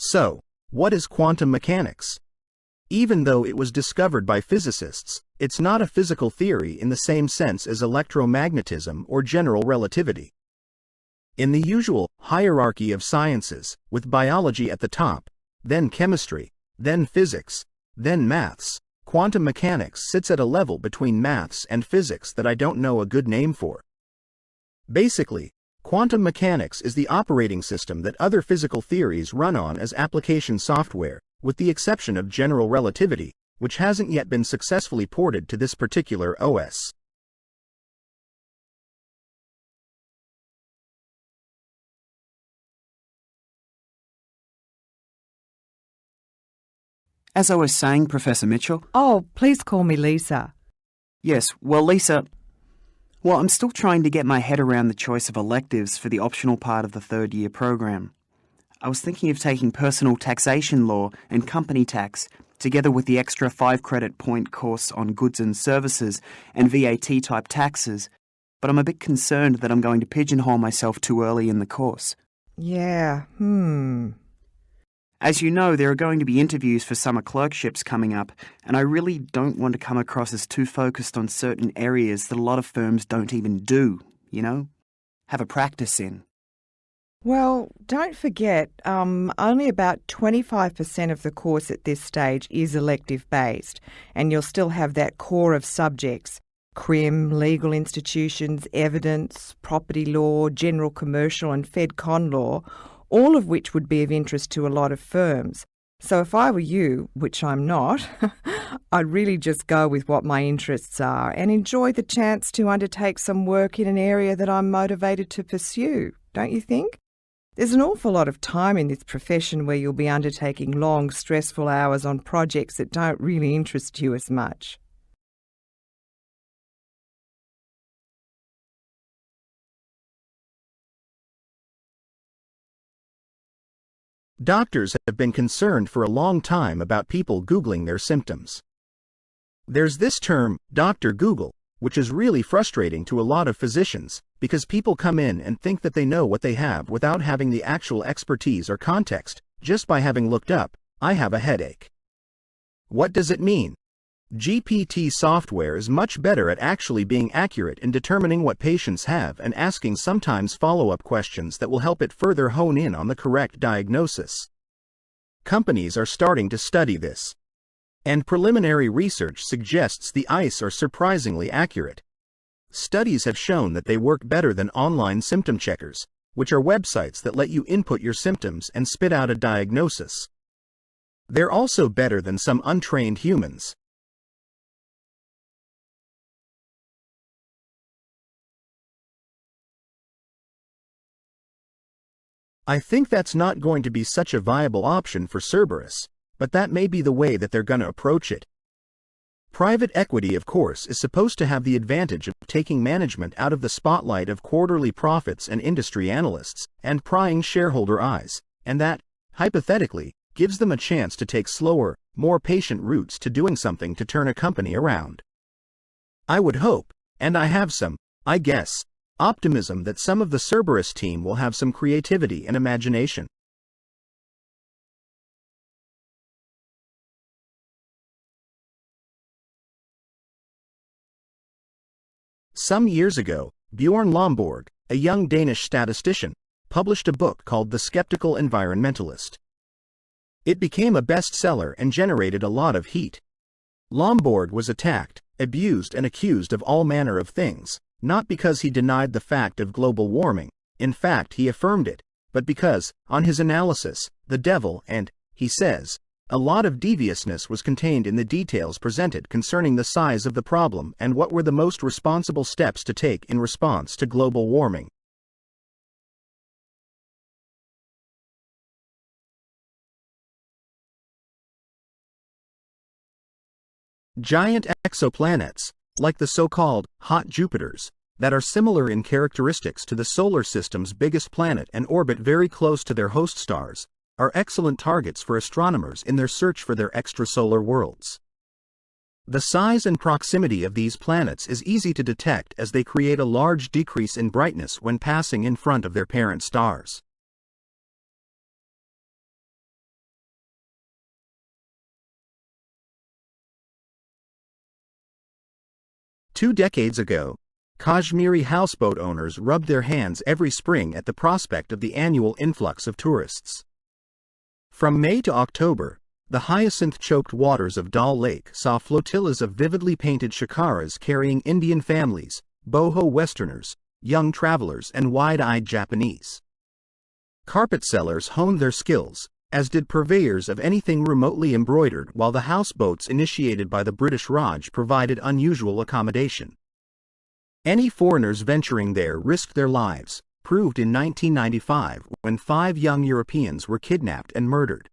So, what is quantum mechanics? Even though it was discovered by physicists, it's not a physical theory in the same sense as electromagnetism or general relativity. In the usual hierarchy of sciences, with biology at the top, then chemistry, then physics, then maths, quantum mechanics sits at a level between maths and physics that I don't know a good name for. Basically, quantum mechanics is the operating system that other physical theories run on as application software, with the exception of general relativity, which hasn't yet been successfully ported to this particular OS. As I was saying, Professor Mitchell. Oh, please call me Lisa. Yes, well, Lisa. Well, I'm still trying to get my head around the choice of electives for the optional part of the third-year program. I was thinking of taking personal taxation law and company tax, together with the extra 5-credit point course on goods and services and VAT-type taxes, but I'm a bit concerned that I'm going to pigeonhole myself too early in the course. Yeah, As you know, there are going to be interviews for summer clerkships coming up, and I really don't want to come across as too focused on certain areas that a lot of firms don't even do, have a practice in. Well, don't forget, only about 25% of the course at this stage is elective-based, and you'll still have that core of subjects: crim, legal institutions, evidence, property law, general commercial and Fed Con law, all of which would be of interest to a lot of firms. So if I were you, which I'm not, I'd really just go with what my interests are and enjoy the chance to undertake some work in an area that I'm motivated to pursue, don't you think? There's an awful lot of time in this profession where you'll be undertaking long, stressful hours on projects that don't really interest you as much. Doctors have been concerned for a long time about people Googling their symptoms. There's this term, Dr. Google, which is really frustrating to a lot of physicians, because people come in and think that they know what they have without having the actual expertise or context, just by having looked up, "I have a headache." What does it mean? GPT software is much better at actually being accurate in determining what patients have and asking sometimes follow-up questions that will help it further hone in on the correct diagnosis. Companies are starting to study this, and preliminary research suggests the ICE are surprisingly accurate. Studies have shown that they work better than online symptom checkers, which are websites that let you input your symptoms and spit out a diagnosis. They're also better than some untrained humans. I think that's not going to be such a viable option for Cerberus, but that may be the way that they're going to approach it. Private equity, of course, is supposed to have the advantage of taking management out of the spotlight of quarterly profits and industry analysts, and prying shareholder eyes, and that, hypothetically, gives them a chance to take slower, more patient routes to doing something to turn a company around. I would hope, and I have some, I guess, optimism that some of the Cerberus team will have some creativity and imagination. Some years ago, Bjorn Lomborg, a young Danish statistician, published a book called The Skeptical Environmentalist. It became a bestseller and generated a lot of heat. Lomborg was attacked, abused and accused of all manner of things, not because he denied the fact of global warming, in fact he affirmed it, but because, on his analysis, the devil and, he says, a lot of deviousness was contained in the details presented concerning the size of the problem and what were the most responsible steps to take in response to global warming. Giant exoplanets, like the so-called hot Jupiters, that are similar in characteristics to the solar system's biggest planet and orbit very close to their host stars, are excellent targets for astronomers in their search for their extrasolar worlds. The size and proximity of these planets is easy to detect as they create a large decrease in brightness when passing in front of their parent stars. 2 decades ago, Kashmiri houseboat owners rubbed their hands every spring at the prospect of the annual influx of tourists. From May to October, the hyacinth-choked waters of Dal Lake saw flotillas of vividly painted shikaras carrying Indian families, boho Westerners, young travelers, and wide-eyed Japanese. Carpet sellers honed their skills, as did purveyors of anything remotely embroidered, while the houseboats initiated by the British Raj provided unusual accommodation. Any foreigners venturing there risked their lives, proved in 1995 when 5 young Europeans were kidnapped and murdered.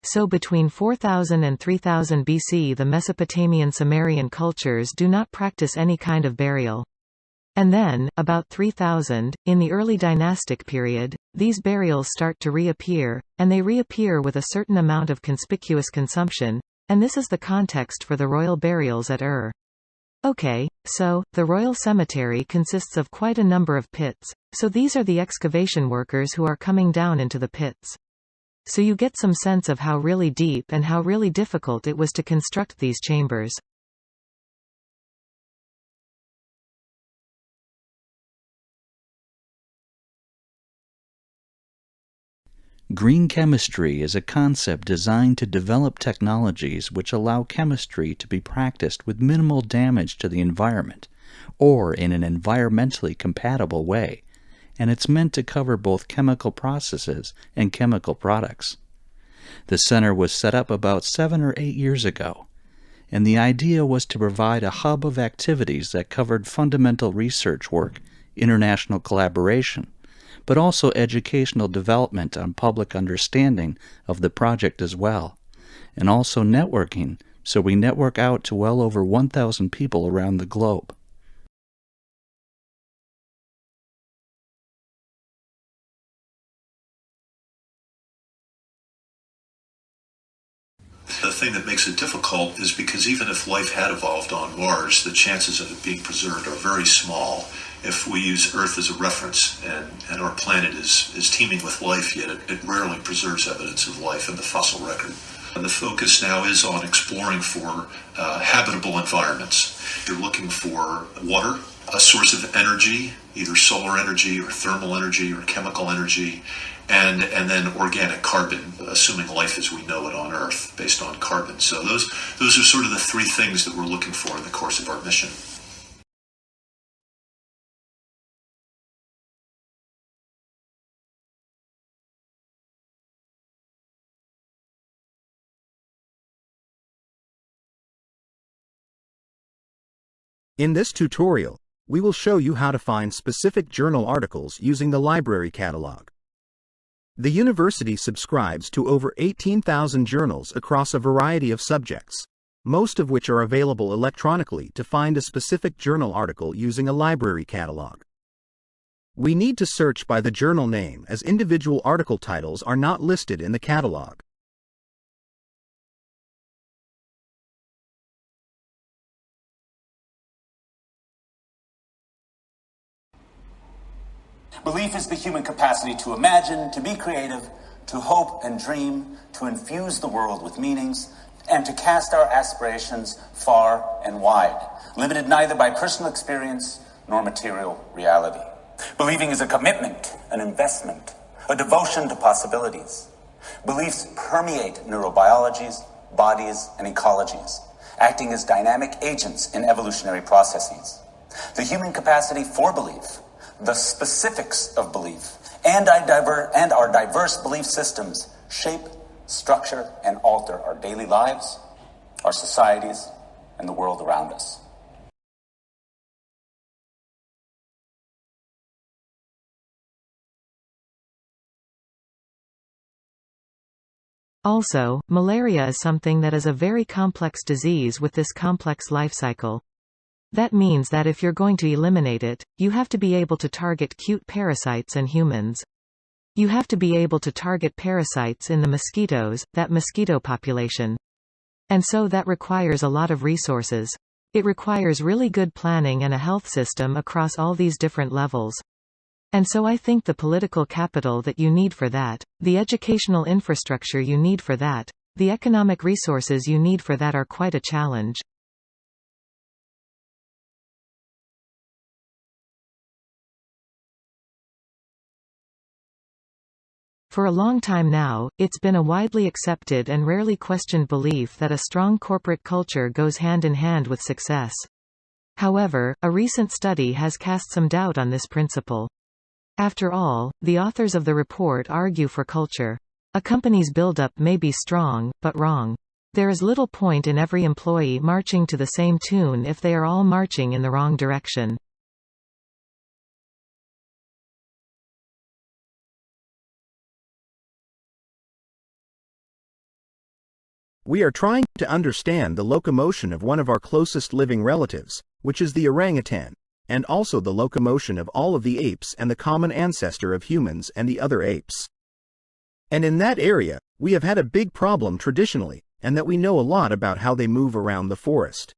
So between 4000 and 3000 BC the Mesopotamian Sumerian cultures do not practice any kind of burial. And then, about 3000, in the early dynastic period, these burials start to reappear, and they reappear with a certain amount of conspicuous consumption, and this is the context for the royal burials at Ur. Okay, so, the royal cemetery consists of quite a number of pits, so these are the excavation workers who are coming down into the pits. So you get some sense of how really deep and how really difficult it was to construct these chambers. Green chemistry is a concept designed to develop technologies which allow chemistry to be practiced with minimal damage to the environment, or in an environmentally compatible way, and it's meant to cover both chemical processes and chemical products. The center was set up about 7 or 8 years ago, and the idea was to provide a hub of activities that covered fundamental research work, international collaboration, but also educational development on public understanding of the project as well, and also networking, so we network out to well over 1,000 people around the globe. The thing that makes it difficult is because even if life had evolved on Mars, the chances of it being preserved are very small. If we use Earth as a reference and our planet is teeming with life, yet it rarely preserves evidence of life in the fossil record. And the focus now is on exploring for habitable environments. You're looking for water, a source of energy, either solar energy or thermal energy or chemical energy, and then organic carbon, assuming life as we know it on Earth, based on carbon. So those are sort of the 3 things that we're looking for in the course of our mission. In this tutorial, we will show you how to find specific journal articles using the library catalog. The university subscribes to over 18,000 journals across a variety of subjects, most of which are available electronically to find a specific journal article using a library catalog. We need to search by the journal name as individual article titles are not listed in the catalog. Belief is the human capacity to imagine, to be creative, to hope and dream, to infuse the world with meanings, and to cast our aspirations far and wide, limited neither by personal experience nor material reality. Believing is a commitment, an investment, a devotion to possibilities. Beliefs permeate neurobiologies, bodies, and ecologies, acting as dynamic agents in evolutionary processes. The human capacity for belief, the specifics of belief, and our diverse belief systems shape, structure, and alter our daily lives, our societies, and the world around us. Also, malaria is something that is a very complex disease with this complex life cycle. That means that if you're going to eliminate it, you have to be able to target cute parasites and humans. You have to be able to target parasites in the mosquitoes, that mosquito population. And so that requires a lot of resources. It requires really good planning and a health system across all these different levels. And so I think the political capital that you need for that, the educational infrastructure you need for that, the economic resources you need for that are quite a challenge. For a long time now, it's been a widely accepted and rarely questioned belief that a strong corporate culture goes hand in hand with success. However, a recent study has cast some doubt on this principle. After all, the authors of the report argue for culture. A company's build-up may be strong, but wrong. There is little point in every employee marching to the same tune if they are all marching in the wrong direction. We are trying to understand the locomotion of one of our closest living relatives, which is the orangutan, and also the locomotion of all of the apes and the common ancestor of humans and the other apes. And in that area, we have had a big problem traditionally, and that we know a lot about how they move around the forest.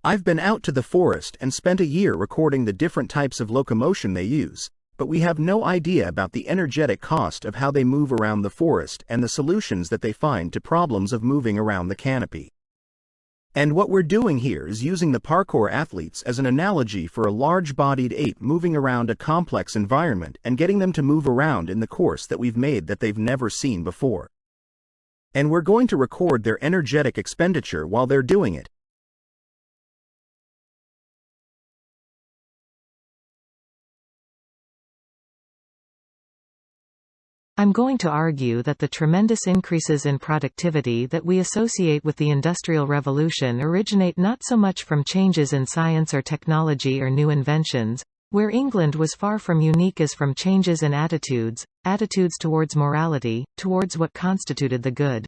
I've been out to the forest and spent a year recording the different types of locomotion they use, but we have no idea about the energetic cost of how they move around the forest and the solutions that they find to problems of moving around the canopy. And what we're doing here is using the parkour athletes as an analogy for a large-bodied ape moving around a complex environment and getting them to move around in the course that we've made that they've never seen before. And we're going to record their energetic expenditure while they're doing it. I'm going to argue that the tremendous increases in productivity that we associate with the Industrial Revolution originate not so much from changes in science or technology or new inventions, where England was far from unique, as from changes in attitudes towards morality, towards what constituted the good.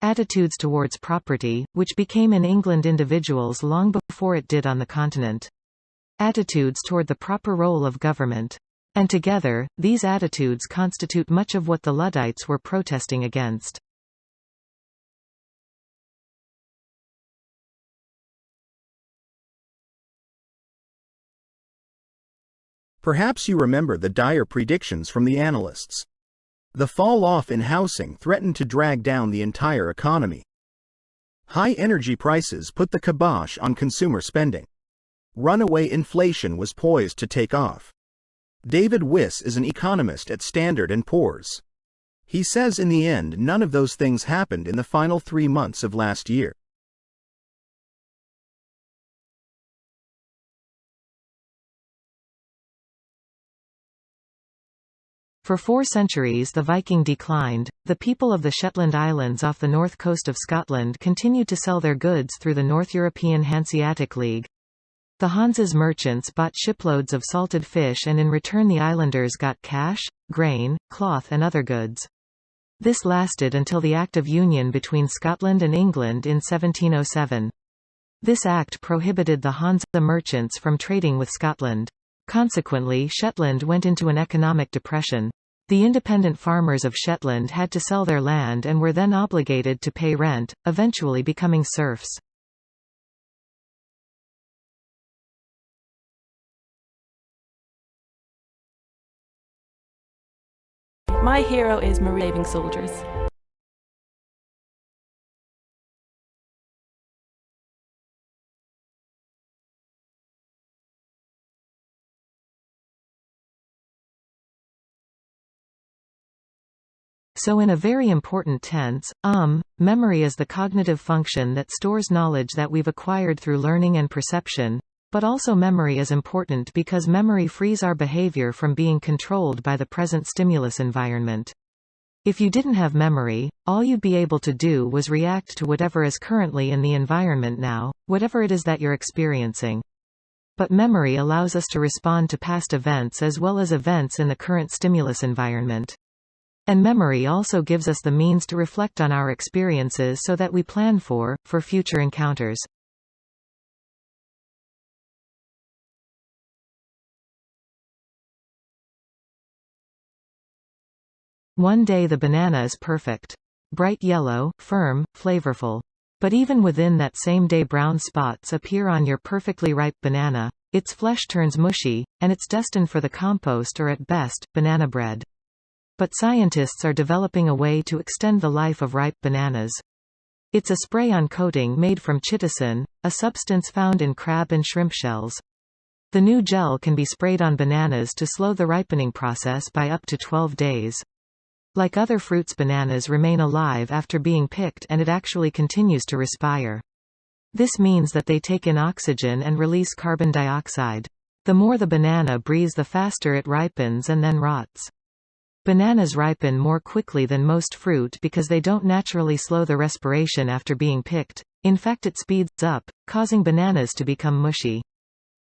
Attitudes towards property, which became in England individuals long before it did on the continent. Attitudes toward the proper role of government. And together, these attitudes constitute much of what the Luddites were protesting against. Perhaps you remember the dire predictions from the analysts. The fall-off in housing threatened to drag down the entire economy. High energy prices put the kibosh on consumer spending. Runaway inflation was poised to take off. David Wiss is an economist at Standard & Poor's. He says in the end none of those things happened in the final 3 months of last year. For 4 centuries the Viking declined. The people of the Shetland Islands off the north coast of Scotland continued to sell their goods through the North European Hanseatic League. The Hanse's merchants bought shiploads of salted fish, and in return the islanders got cash, grain, cloth and other goods. This lasted until the Act of Union between Scotland and England in 1707. This act prohibited the Hanse merchants from trading with Scotland. Consequently, Shetland went into an economic depression. The independent farmers of Shetland had to sell their land and were then obligated to pay rent, eventually becoming serfs. My hero is Marie Saving Soldiers. So in a very important tense, memory is the cognitive function that stores knowledge that we've acquired through learning and perception. But also memory is important because memory frees our behavior from being controlled by the present stimulus environment. If you didn't have memory, all you'd be able to do was react to whatever is currently in the environment now, whatever it is that you're experiencing. But memory allows us to respond to past events as well as events in the current stimulus environment. And memory also gives us the means to reflect on our experiences so that we plan for future encounters. One day the banana is perfect. Bright yellow, firm, flavorful. But even within that same day brown spots appear on your perfectly ripe banana. its flesh turns mushy, and it's destined for the compost or at best, banana bread. But scientists are developing a way to extend the life of ripe bananas. It's a spray-on coating made from chitosan, a substance found in crab and shrimp shells. The new gel can be sprayed on bananas to slow the ripening process by up to 12 days. Like other fruits, bananas remain alive after being picked, and it actually continues to respire. This means that they take in oxygen and release carbon dioxide. The more the banana breathes, the faster it ripens and then rots. Bananas ripen more quickly than most fruit because they don't naturally slow the respiration after being picked. In fact, it speeds up, causing bananas to become mushy.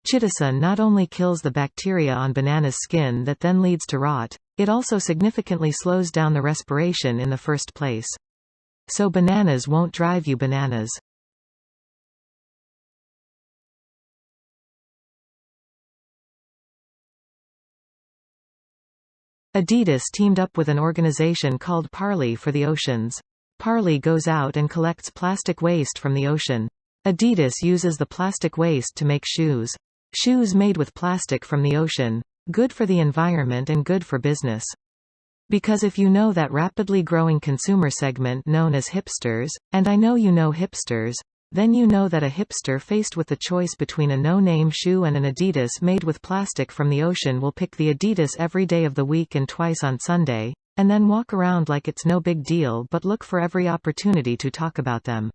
Chitosan not only kills the bacteria on banana's skin that then leads to rot, it also significantly slows down the respiration in the first place. So bananas won't drive you bananas. Adidas teamed up with an organization called Parley for the oceans. Parley goes out and collects plastic waste from the ocean. Adidas uses the plastic waste to make shoes. Shoes made with plastic from the ocean. Good for the environment and good for business. Because if you know that rapidly growing consumer segment known as hipsters, and I know you know hipsters, then you know that a hipster faced with the choice between a no-name shoe and an Adidas made with plastic from the ocean will pick the Adidas every day of the week and twice on Sunday, and then walk around like it's no big deal but look for every opportunity to talk about them.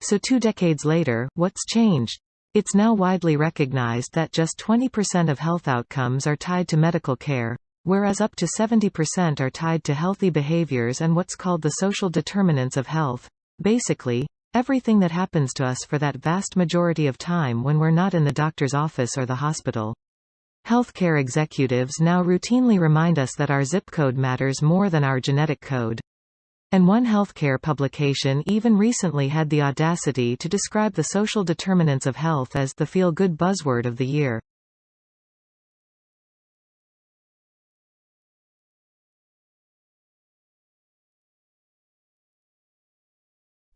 So 2 decades later, what's changed? It's now widely recognized that just 20% of health outcomes are tied to medical care, whereas up to 70% are tied to healthy behaviors and what's called the social determinants of health. Basically, everything that happens to us for that vast majority of time when we're not in the doctor's office or the hospital. Healthcare executives now routinely remind us that our zip code matters more than our genetic code. And one healthcare publication even recently had the audacity to describe the social determinants of health as the feel-good buzzword of the year.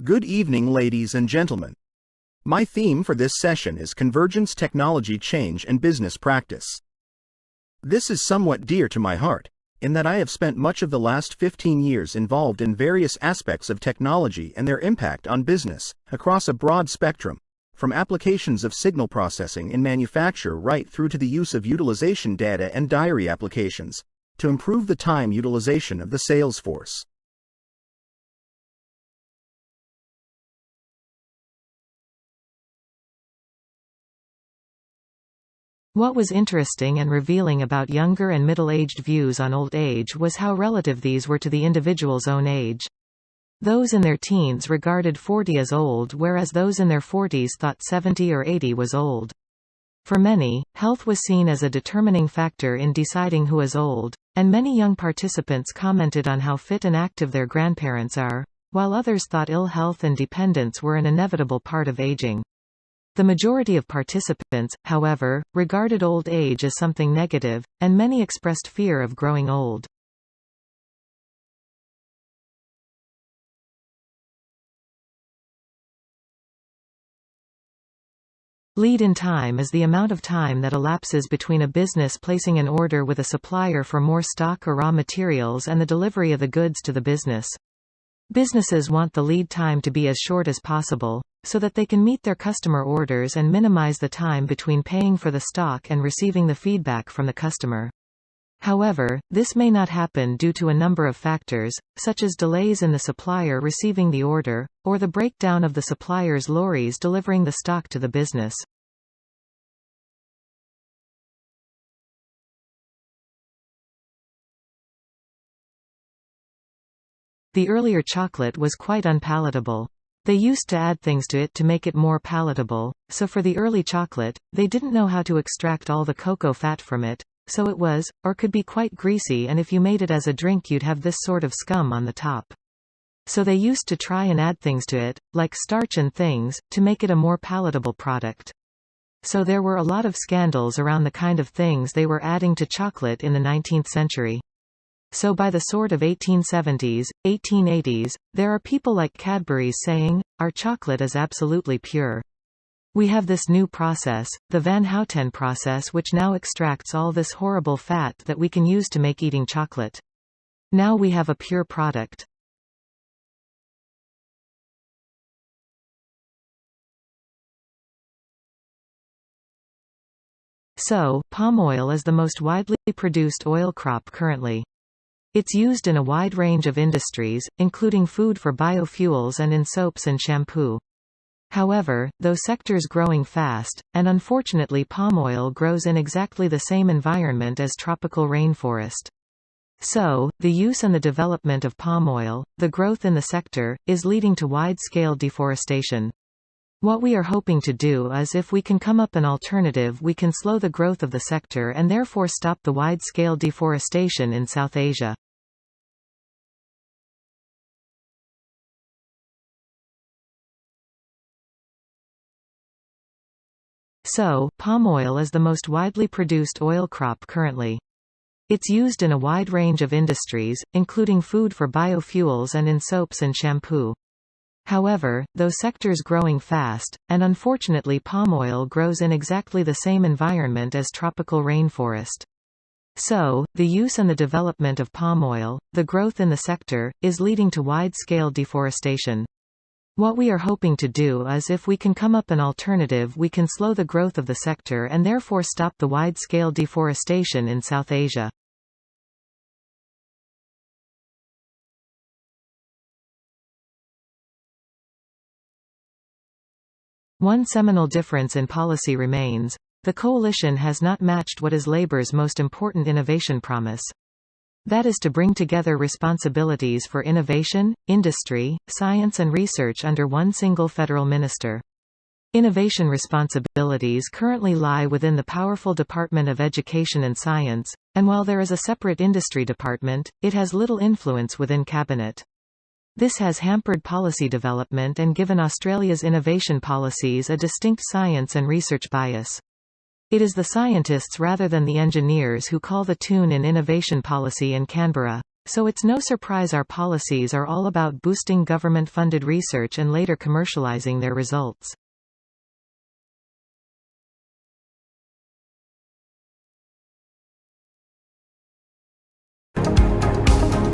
Good evening, ladies and gentlemen. My theme for this session is Convergence Technology Change and Business Practice. This is somewhat dear to my heart, in that I have spent much of the last 15 years involved in various aspects of technology and their impact on business, across a broad spectrum, from applications of signal processing in manufacture right through to the use of utilization data and diary applications, to improve the time utilization of the sales force. What was interesting and revealing about younger and middle-aged views on old age was how relative these were to the individual's own age. Those in their teens regarded 40 as old, whereas those in their 40s thought 70 or 80 was old. For many, health was seen as a determining factor in deciding who is old, and many young participants commented on how fit and active their grandparents are, while others thought ill health and dependence were an inevitable part of aging. The majority of participants, however, regarded old age as something negative, and many expressed fear of growing old. Lead-in time is the amount of time that elapses between a business placing an order with a supplier for more stock or raw materials and the delivery of the goods to the business. Businesses want the lead time to be as short as possible, so that they can meet their customer orders and minimize the time between paying for the stock and receiving the feedback from the customer. However, this may not happen due to a number of factors, such as delays in the supplier receiving the order, or the breakdown of the supplier's lorries delivering the stock to the business. The earlier chocolate was quite unpalatable. They used to add things to it to make it more palatable, so for the early chocolate, they didn't know how to extract all the cocoa fat from it, so it was, or could be quite greasy, and if you made it as a drink you'd have this sort of scum on the top. So they used to try and add things to it, like starch and things, to make it a more palatable product. So there were a lot of scandals around the kind of things they were adding to chocolate in the 19th century. So by the sort of 1870s, 1880s, there are people like Cadbury's saying, our chocolate is absolutely pure. We have this new process, the Van Houten process, which now extracts all this horrible fat that we can use to make eating chocolate. Now we have a pure product. So, palm oil is the most widely produced oil crop currently. It's used in a wide range of industries, including food for biofuels and in soaps and shampoo. However, those sectors growing fast, and unfortunately palm oil grows in exactly the same environment as tropical rainforest. So, the use and the development of palm oil, the growth in the sector, is leading to wide-scale deforestation. What we are hoping to do is if we can come up an alternative we can slow the growth of the sector and therefore stop the wide-scale deforestation in South Asia. So, palm oil is the most widely produced oil crop currently. It's used in a wide range of industries, including food for biofuels and in soaps and shampoo. However, those sectors growing fast, and unfortunately palm oil grows in exactly the same environment as tropical rainforest. So, the use and the development of palm oil, the growth in the sector, is leading to wide-scale deforestation. What we are hoping to do is if we can come up an alternative we can slow the growth of the sector and therefore stop the wide-scale deforestation in South Asia. One seminal difference in policy remains. The coalition has not matched what is Labour's most important innovation promise. That is to bring together responsibilities for innovation, industry, science and research under one single federal minister. Innovation responsibilities currently lie within the powerful Department of Education and Science, and while there is a separate industry department, it has little influence within Cabinet. This has hampered policy development and given Australia's innovation policies a distinct science and research bias. It is the scientists rather than the engineers who call the tune in innovation policy in Canberra. So it's no surprise our policies are all about boosting government-funded research and later commercialising their results.